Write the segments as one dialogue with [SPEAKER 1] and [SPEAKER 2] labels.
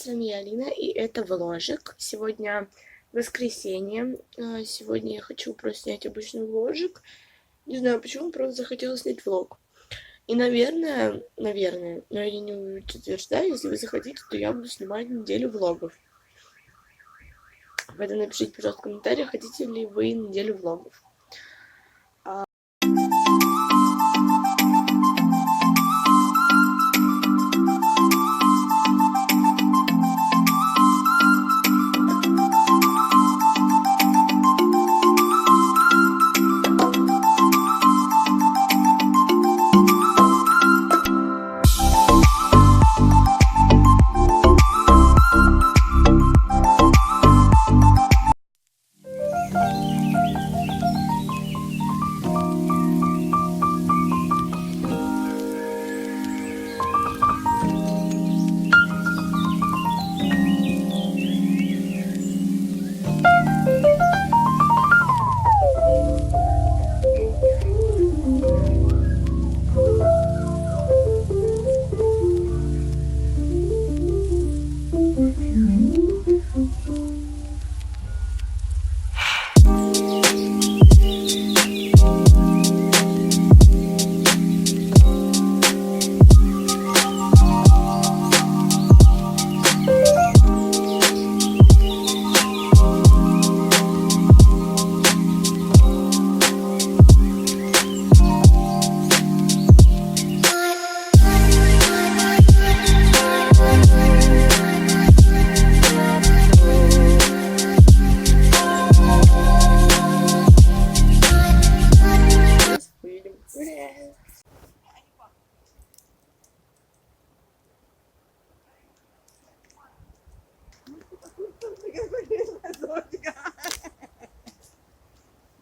[SPEAKER 1] с вами я, Алина, и это вложик. Сегодня воскресенье. Сегодня я хочу просто снять обычный вложик. Не знаю почему, просто захотела снять влог. И, наверное, но я не утверждаю, если вы захотите, то я буду снимать неделю влогов. Поэтому напишите, пожалуйста, в комментариях, хотите ли вы неделю влогов.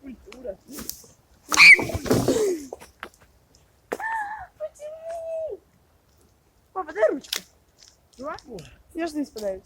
[SPEAKER 2] Культура. Папа, дай ручку. Я ж не спадаюсь.